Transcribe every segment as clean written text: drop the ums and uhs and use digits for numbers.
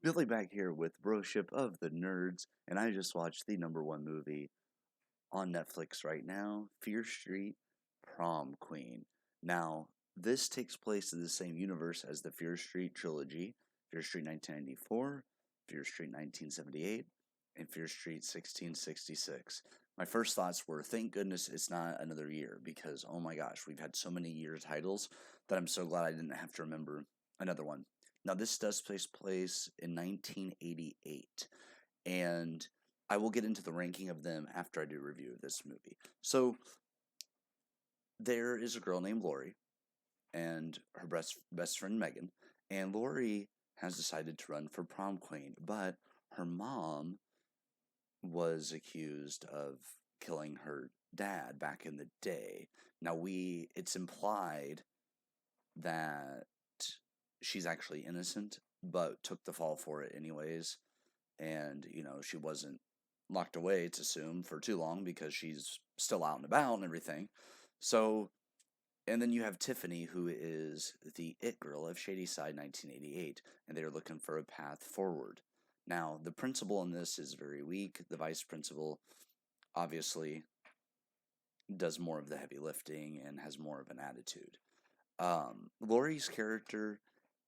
Billy back here with Broship of the Nerds, and I just watched the number one movie on Netflix right now, Fear Street Prom Queen. Now, this takes place in the same universe as the Fear Street trilogy, Fear Street 1994, Fear Street 1978, and Fear Street 1666. My first thoughts were, thank goodness it's not another year, because oh my gosh, we've had so many year titles that I'm so glad I didn't have to remember another one. Now, this does take place in 1988, and I will get into the ranking of them after I do a review of this movie. So, there is a girl named Lori and her best friend Megan, and Lori has decided to run for prom queen, but her mom was accused of killing her dad back in the day. Now, it's implied that she's actually innocent, but took the fall for it anyways. And, she wasn't locked away, it's assumed, for too long because she's still out and about and everything. So, and then you have Tiffany, who is the it girl of Shady Side 1988, and they're looking for a path forward. Now, the principal in this is very weak. The vice principal, obviously, does more of the heavy lifting and has more of an attitude. Laurie's character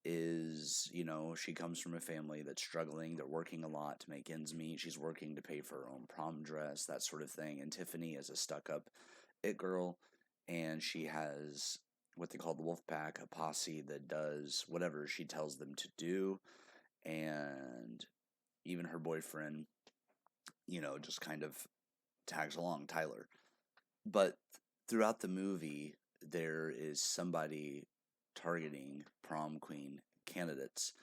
is, she comes from a family that's struggling. They're working a lot to make ends meet. She's working to pay for her own prom dress, that sort of thing. And Tiffany is a stuck up it girl, and she has what they call the wolf pack, a posse that does whatever she tells them to do. And even her boyfriend, just kind of tags along, Tyler. But throughout the movie, there is somebody targeting prom queen candidates.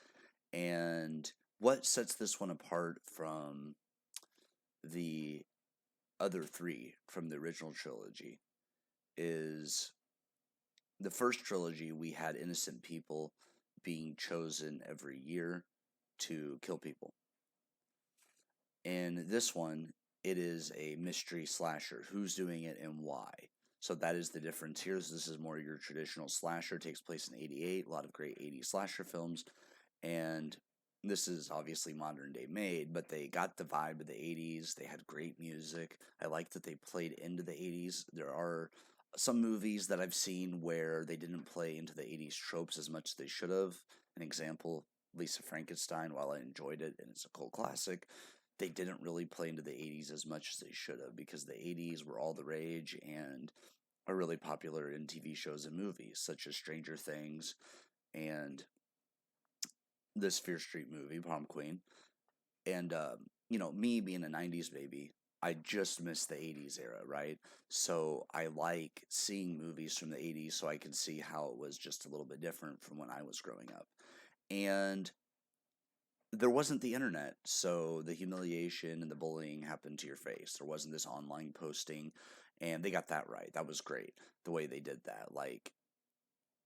And what sets this one apart from the other three from the original trilogy is the first trilogy, we had innocent people being chosen every year to kill people. In this one, it is a mystery slasher. Who's doing it and why? So that is the difference here. So this is more your traditional slasher. It takes place in '88. A lot of great '80s slasher films. And this is obviously modern day made, but they got the vibe of the '80s. They had great music. I like that they played into the '80s. There are some movies that I've seen where they didn't play into the '80s tropes as much as they should have. An example, Lisa Frankenstein, while I enjoyed it and it's a cult classic, they didn't really play into the '80s as much as they should have because the '80s were all the rage and are really popular in TV shows and movies, such as Stranger Things and this Fear Street movie, Prom Queen. And, me being a '90s baby, I just missed the '80s era, right? So I like seeing movies from the '80s so I can see how it was just a little bit different from when I was growing up. And there wasn't the internet, so the humiliation and the bullying happened to your face. There wasn't this online posting, and they got that right. That was great, the way they did that. Like,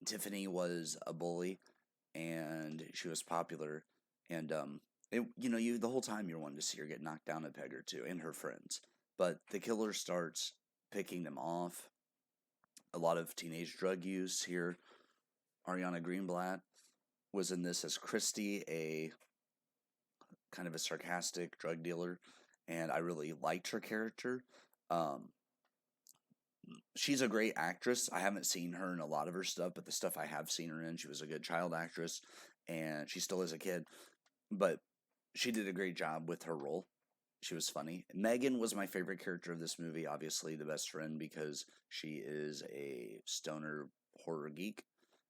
Tiffany was a bully, and she was popular, and the whole time you're wanting to see her get knocked down a peg or two, and her friends. But the killer starts picking them off. A lot of teenage drug use here. Ariana Greenblatt was in this as Christy, a kind of a sarcastic drug dealer, and I really liked her character. Um, she's a great actress. I haven't seen her in a lot of her stuff, but the stuff I have seen her in, she was a good child actress, and she still is a kid. But she did a great job with her role. She was funny. Megan was my favorite character of this movie, obviously the best friend because she is a stoner horror geek,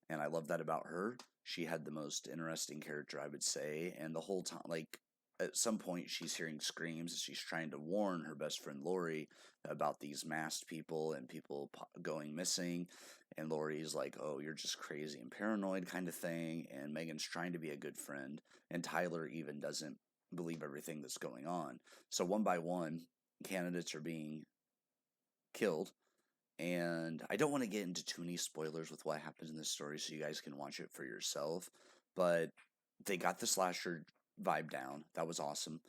and I love that about her. She had the most interesting character, I would say, and the whole time, like, at some point she's hearing screams and she's trying to warn her best friend Lori about these masked people and people going missing, and Lori's like, oh, you're just crazy and paranoid kind of thing, and Megan's trying to be a good friend, and Tyler even doesn't believe everything that's going on. So one by one, candidates are being killed, and I don't want to get into too many spoilers with what happens in this story so you guys can watch it for yourself, but they got the slasher vibe down. That was awesome.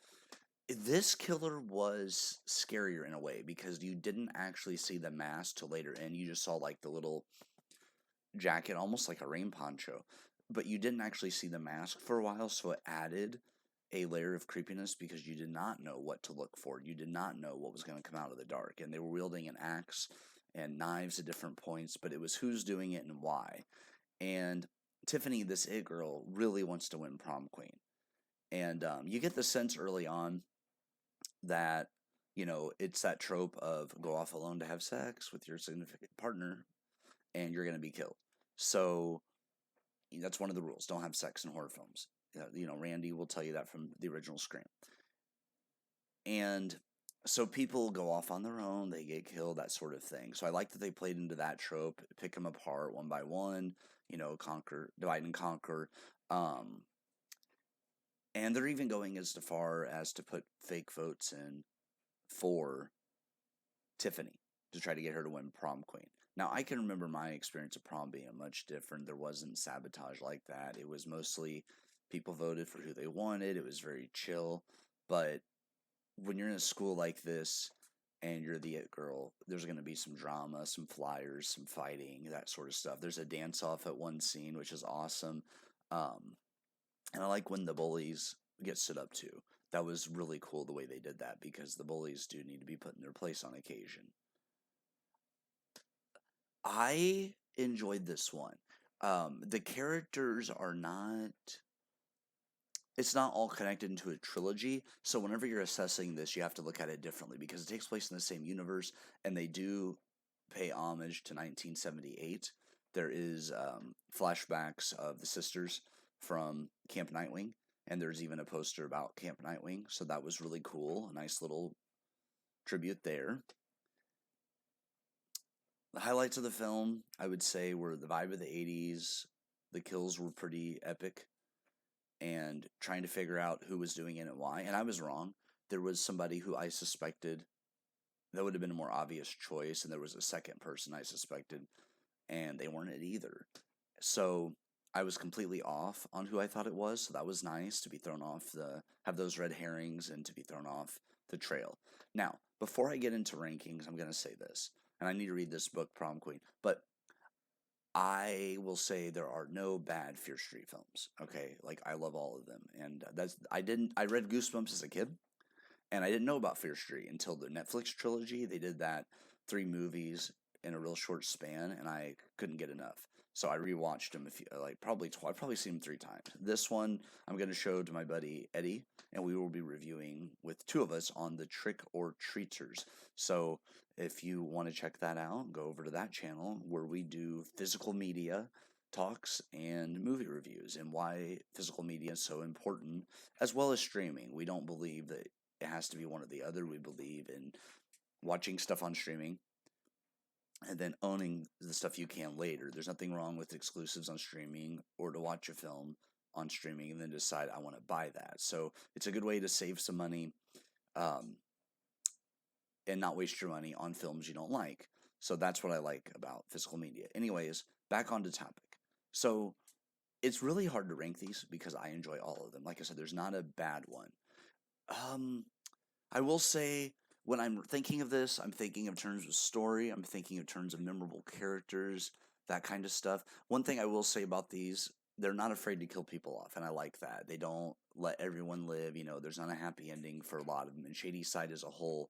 This killer was scarier in a way because you didn't actually see the mask till later and you just saw like the little jacket, almost like a rain poncho, but you didn't actually see the mask for a while, so it added a layer of creepiness because you did not know what to look for. You did not know what was going to come out of the dark. And they were wielding an axe and knives at different points, but it was who's doing it and why. And Tiffany, this it girl, really wants to win prom queen. And you get the sense early on that, it's that trope of go off alone to have sex with your significant partner and you're going to be killed. So that's one of the rules. Don't have sex in horror films. Randy will tell you that from the original Scream. And so people go off on their own, they get killed, that sort of thing. So I like that they played into that trope, pick them apart one by one, divide and conquer. And they're even going as far as to put fake votes in for Tiffany to try to get her to win prom queen. Now, I can remember my experience of prom being much different. There wasn't sabotage like that. It was mostly people voted for who they wanted. It was very chill. But when you're in a school like this and you're the it girl, there's going to be some drama, some flyers, some fighting, that sort of stuff. There's a dance-off at one scene, which is awesome. And I like when the bullies get stood up to. That was really cool the way they did that because the bullies do need to be put in their place on occasion. I enjoyed this one. The characters are not. It's not all connected into a trilogy, so whenever you're assessing this, you have to look at it differently because it takes place in the same universe, and they do pay homage to 1978. There is flashbacks of the sisters from Camp Nightwing, and there's even a poster about Camp Nightwing, so that was really cool. A nice little tribute there. The highlights of the film, I would say, were the vibe of the 80s. The kills were pretty epic. And trying to figure out who was doing it and why. And I was wrong. There was somebody who I suspected that would have been a more obvious choice. And there was a second person I suspected. And they weren't it either. So I was completely off on who I thought it was. So that was nice to be thrown off have those red herrings and to be thrown off the trail. Now, before I get into rankings, I'm going to say this. And I need to read this book, Prom Queen. But I will say there are no bad Fear Street films. Okay, like I love all of them, and I read Goosebumps as a kid, and I didn't know about Fear Street until the Netflix trilogy. They did that 3 movies in a real short span, and I couldn't get enough. So I rewatched them I've probably seen them 3 times. This one I'm going to show to my buddy Eddie, and we will be reviewing with 2 of us on the Trick or Treaters. So if you want to check that out, go over to that channel where we do physical media talks and movie reviews and why physical media is so important, as well as streaming. We don't believe that it has to be one or the other. We believe in watching stuff on streaming and then owning the stuff you can later. There's nothing wrong with exclusives on streaming or to watch a film on streaming and then decide I want to buy that. So it's a good way to save some money and not waste your money on films you don't like. So that's what I like about physical media. Anyways, back on to topic. So it's really hard to rank these because I enjoy all of them. Like I said, there's not a bad one. I will say when I'm thinking of this, I'm thinking of terms of story. I'm thinking of terms of memorable characters, that kind of stuff. One thing I will say about these, they're not afraid to kill people off, and I like that. They don't let everyone live. There's not a happy ending for a lot of them. And Shadyside as a whole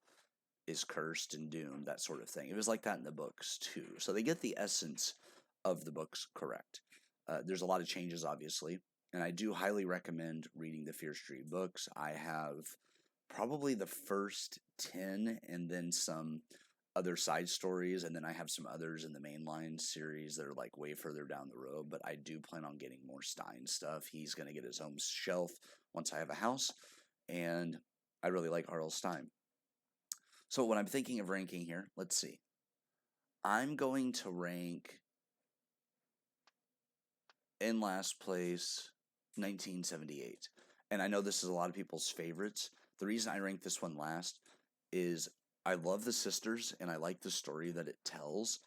is cursed and doomed, that sort of thing. It was like that in the books, too. So they get the essence of the books correct. There's a lot of changes, obviously, and I do highly recommend reading the Fear Street books. I have probably the first 10 and then some other side stories, and then I have some others in the mainline series that are like way further down the road, but I do plan on getting more Stein stuff. He's going to get his own shelf once I have a house, and I really like R.L. Stein. So when I'm thinking of ranking here, let's see. I'm going to rank in last place 1978. And I know this is a lot of people's favorites. The reason I rank this one last is I love the sisters and I like the story that it tells.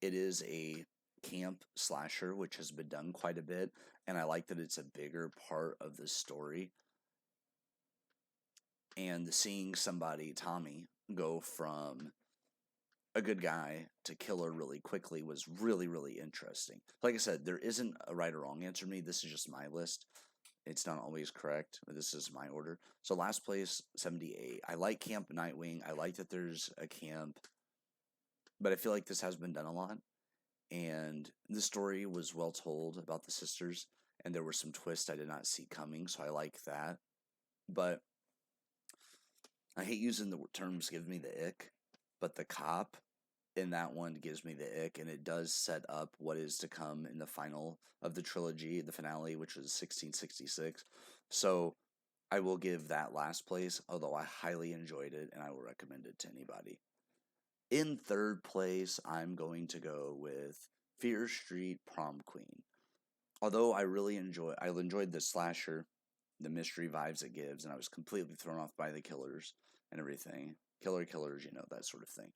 It is a camp slasher, which has been done quite a bit, and I like that it's a bigger part of the story. And seeing somebody, Tommy, go from a good guy to killer really quickly was really, really interesting. Like I said, there isn't a right or wrong answer to me. This is just my list. It's not always correct, but this is my order. So last place, 78. I like Camp Nightwing. I like that there's a camp, but I feel like this has been done a lot. And the story was well told about the sisters, and there were some twists I did not see coming, so I like that. But I hate using the terms give me the ick, but the cop in that one gives me the ick, and it does set up what is to come in the final of the trilogy, the finale, which was 1666. So I will give that last place, although I highly enjoyed it, and I will recommend it to anybody. In third place, I'm going to go with Fear Street Prom Queen. Although I enjoyed the slasher, the mystery vibes it gives, and I was completely thrown off by the killers and everything. Killers, that sort of thing.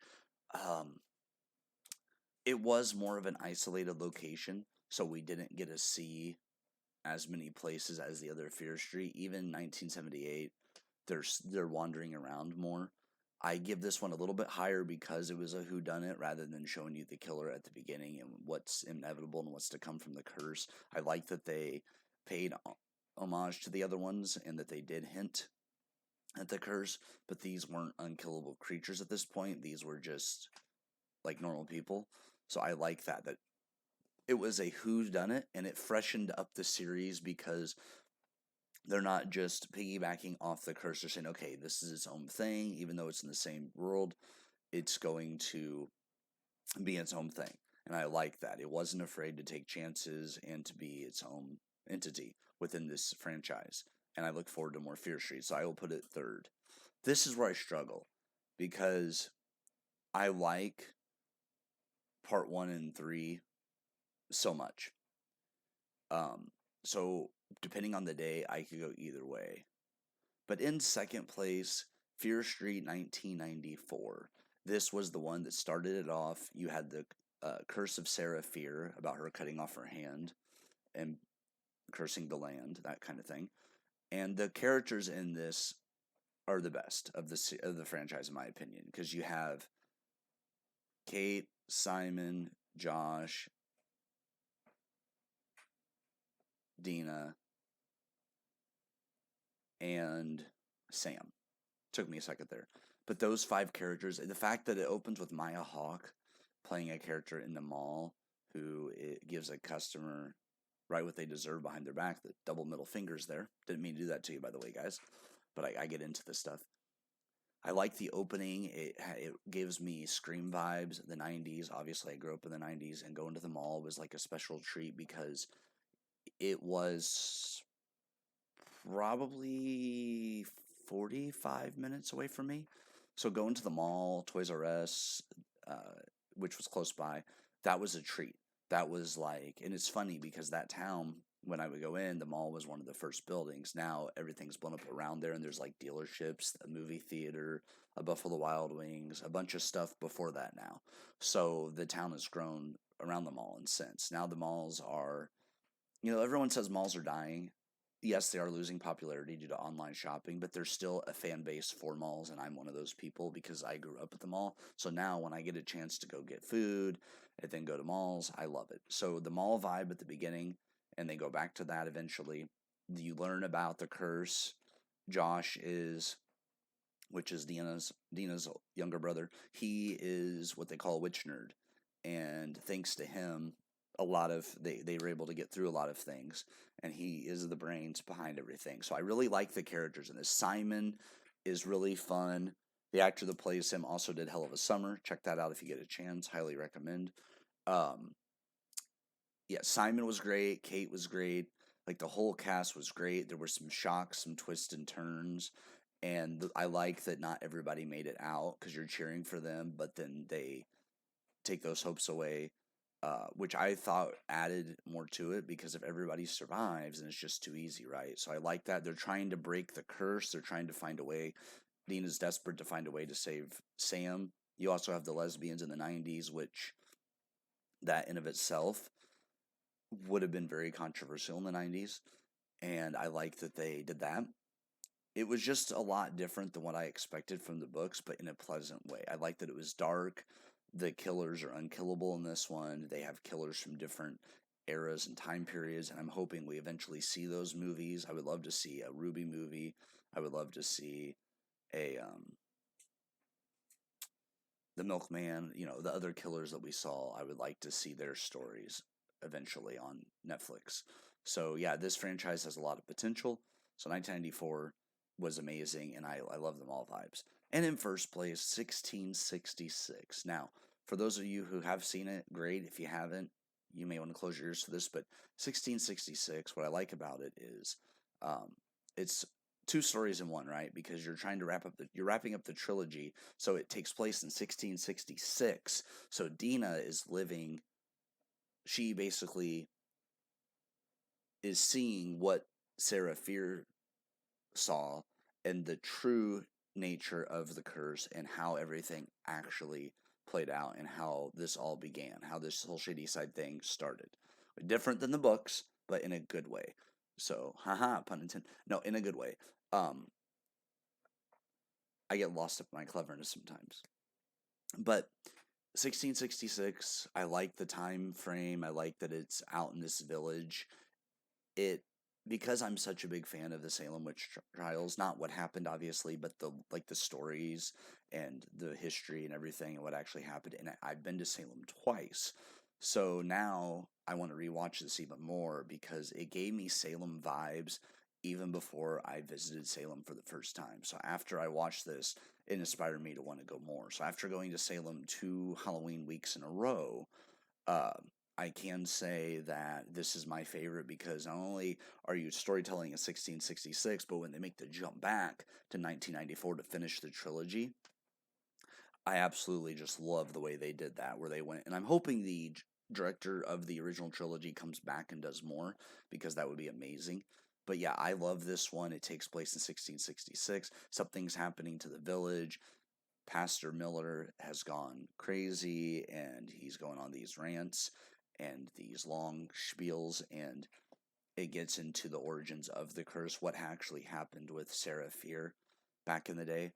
It was more of an isolated location, so we didn't get to see as many places as the other Fear Street. Even 1978, they're wandering around more. I give this one a little bit higher because it was a whodunit rather than showing you the killer at the beginning and what's inevitable and what's to come from the curse. I like that they paid homage to the other ones and that they did hint at the curse, but these weren't unkillable creatures at this point. These were just like normal people. So I like that it was a whodunit and it freshened up the series because they're not just piggybacking off the curse. They're saying, okay, this is its own thing, even though it's in the same world, it's going to be its own thing. And I like that. It wasn't afraid to take chances and to be its own entity within this franchise. And I look forward to more Fear Street, so I will put it third. This is where I struggle because I like part 1 and 3 so much. So depending on the day, I could go either way. But in second place, Fear Street 1994. This was the one that started it off. You had the Curse of Sarah Fear, about her cutting off her hand and cursing the land, that kind of thing. And the characters in this are the best of the franchise, in my opinion, because you have Kate, Simon, Josh, Dina, and Sam. Took me a second there. But those 5 characters, the fact that it opens with Maya Hawke playing a character in the mall who it gives a customer right what they deserve behind their back, the double middle fingers there. Didn't mean to do that to you, by the way, guys. But I get into this stuff. I like the opening. It gives me Scream vibes, the 90s. Obviously, I grew up in the 90s, and going to the mall was like a special treat because it was probably 45 minutes away from me. So going to the mall, Toys R Us, which was close by, that was a treat. That was like, and it's funny because that town, when I would go in, the mall was one of the first buildings. Now everything's blown up around there, and there's like dealerships, a movie theater, a Buffalo Wild Wings, a bunch of stuff before that now. So the town has grown around the mall in sense. Now the malls are, everyone says malls are dying. Yes, they are losing popularity due to online shopping, but there's still a fan base for malls, and I'm one of those people because I grew up at the mall. So now when I get a chance to go get food and then go to malls, I love it. So the mall vibe at the beginning, and they go back to that eventually. You learn about the curse. Josh which is Dina's younger brother, he is what they call a witch nerd. And thanks to him, they were able to get through a lot of things, and he is the brains behind everything. So I really like the characters in this. Simon is really fun. The actor that plays him also did Hell of a Summer. Check that out if you get a chance. Highly recommend. Simon was great. Kate was great. Like the whole cast was great. There were some shocks, some twists and turns, and I like that not everybody made it out because you're cheering for them, but then they take those hopes away. Which I thought added more to it because if everybody survives, then it's just too easy, right? So I like that. They're trying to break the curse. They're trying to find a way. Dina's desperate to find a way to save Sam. You also have the lesbians in the 90s, which that in of itself would have been very controversial in the 90s. And I like that they did that. It was just a lot different than what I expected from the books, but in a pleasant way. I like that it was dark. The killers are unkillable in this one. They have killers from different eras and time periods, and I'm hoping we eventually see those movies. I would love to see a Ruby movie. I would love to see a the Milkman, the other killers that we saw. I would like to see their stories eventually on Netflix. So yeah, this franchise has a lot of potential. So 1994 was amazing, and I love them all vibes. And in first place, 1666. Now, for those of you who have seen it, great. If you haven't, you may want to close your ears to this. But 1666, what I like about it is, it's two stories in one, right? Because you're wrapping up the trilogy, so it takes place in 1666. So Dina is living. She basically is seeing what Sarah Fear saw and the true nature of the curse and how everything actually played out and how this all began, how this whole shady side thing started. Different than the books, but in a good way. So, haha, pun intended. No, in a good way. I get lost up in my cleverness sometimes. But 1666, I like the time frame. I like that it's out in this village. Because I'm such a big fan of the Salem witch trials, not what happened obviously, but the stories and the history and everything and what actually happened. And I've been to Salem twice. So now I want to rewatch this even more because it gave me Salem vibes even before I visited Salem for the first time. So after I watched this, it inspired me to want to go more. So after going to Salem 2 Halloween weeks in a row, uh, I can say that this is my favorite because not only are you storytelling in 1666, but when they make the jump back to 1994 to finish the trilogy, I absolutely just love the way they did that, where they went. And I'm hoping the director of the original trilogy comes back and does more because that would be amazing. But yeah, I love this one. It takes place in 1666. Something's happening to the village. Pastor Miller has gone crazy and he's going on these rants and these long spiels, and it gets into the origins of the curse, what actually happened with Sarah Fear back in the day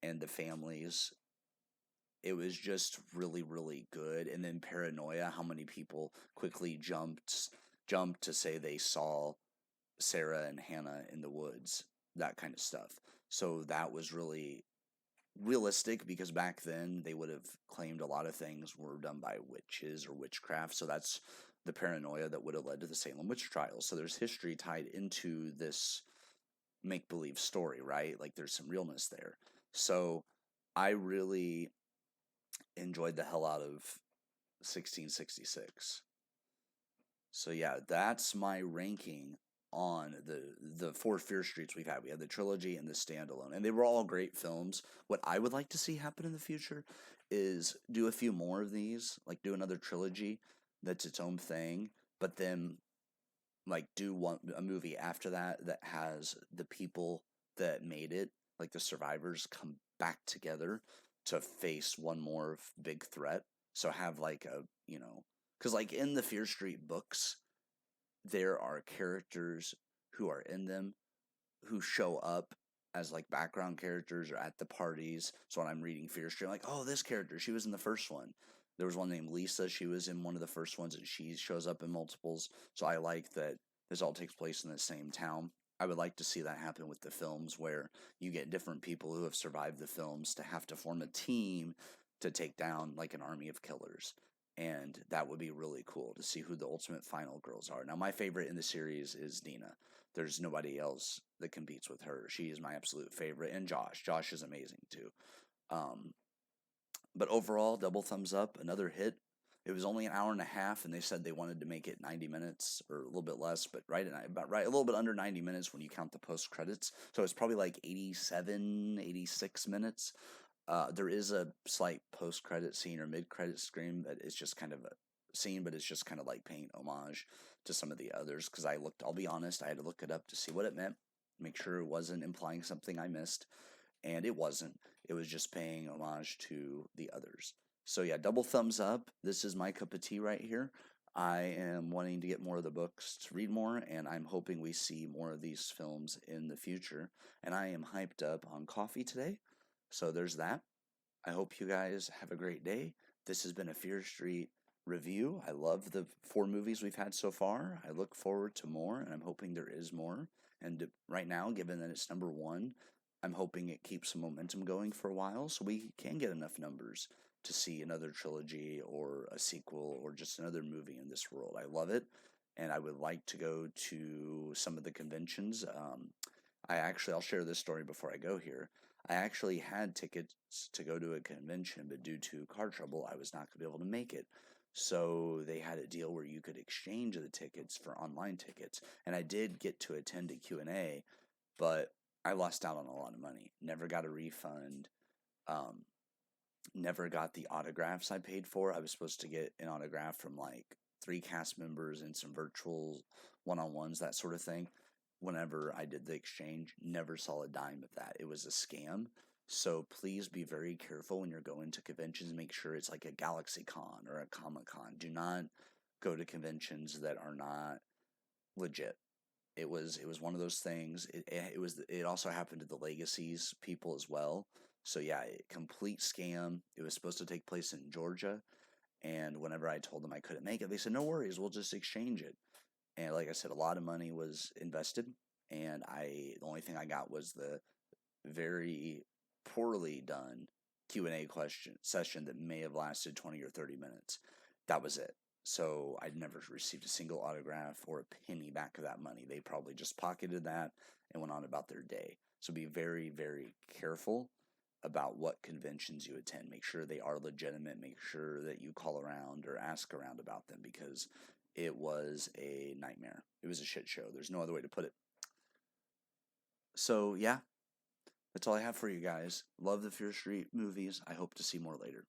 and the families. It was just really, really good. And then Paranoia, how many people quickly jumped to say they saw Sarah and Hannah in the woods, that kind of stuff. So that was really realistic because back then they would have claimed a lot of things were done by witches or witchcraft. So that's the paranoia that would have led to the Salem witch trials. So there's history tied into this make believe story, right? Like there's some realness there. So I really enjoyed the hell out of 1666. So yeah, that's my ranking on the four Fear Streets we've had. We had the trilogy and the standalone, and they were all great films. What I would like to see happen in the future is do a few more of these, like do another trilogy that's its own thing, but then like do a movie after that that has the people that made it, like the survivors, come back together to face one more big threat. So have like because like in the Fear Street books, there are characters who are in them who show up as like background characters or at the parties. So when I'm reading Fear Street, I'm like, oh, this character, she was in the first one. There was one named Lisa. She was in one of the first ones, and she shows up in multiples. So I like that this all takes place in the same town. I would like to see that happen with the films where you get different people who have survived the films to have to form a team to take down like an army of killers. And that would be really cool to see who the ultimate final girls are. Now, my favorite in the series is Dina. There's nobody else that competes with her. She is my absolute favorite. And Josh. Josh is amazing too. But overall, double thumbs up, another hit. It was only an hour and a half, and they said they wanted to make it 90 minutes or a little bit less, but about right, a little bit under 90 minutes when you count the post credits. So it's probably like 87, 86 minutes. There is a slight post credit scene or mid credit screen, but it's just kind of a scene, but it's just kind of like paying homage to some of the others. Because I'll be honest, I had to look it up to see what it meant, make sure it wasn't implying something I missed, and it wasn't. It was just paying homage to the others. So yeah, double thumbs up. This is my cup of tea right here. I am wanting to get more of the books to read more, and I'm hoping we see more of these films in the future. And I am hyped up on coffee today. So there's that. I hope you guys have a great day. This has been a Fear Street review. I love the 4 movies we've had so far. I look forward to more, and I'm hoping there is more. And right now, given that it's number 1, I'm hoping it keeps some momentum going for a while so we can get enough numbers to see another trilogy or a sequel or just another movie in this world. I love it, and I would like to go to some of the conventions. I'll share this story before I go here. I actually had tickets to go to a convention, but due to car trouble, I was not going to be able to make it. So they had a deal where you could exchange the tickets for online tickets, and I did get to attend a Q&A, but I lost out on a lot of money. Never got a refund. Um, Never got the autographs I paid for. I was supposed to get an autograph from like 3 cast members and some virtual one-on-ones, that sort of thing. Whenever I did the exchange, never saw a dime of that. It was a scam. So please be very careful when you're going to conventions. Make sure it's like a Galaxy Con or a Comic Con. Do not go to conventions that are not legit. It was one of those things. It also happened to the Legacies people as well. So yeah, complete scam. It was supposed to take place in Georgia, and whenever I told them I couldn't make it, they said no worries, we'll just exchange it. And like I said, a lot of money was invested, and the only thing I got was the very poorly done Q&A question session that may have lasted 20 or 30 minutes. That was it. So I'd never received a single autograph or a penny back of that money. They probably just pocketed that and went on about their day. So be very, very careful about what conventions you attend. Make sure they are legitimate. Make sure that you call around or ask around about them, because it was a nightmare. It was a shit show. There's no other way to put it. So yeah, that's all I have for you guys. Love the Fear Street movies. I hope to see more later.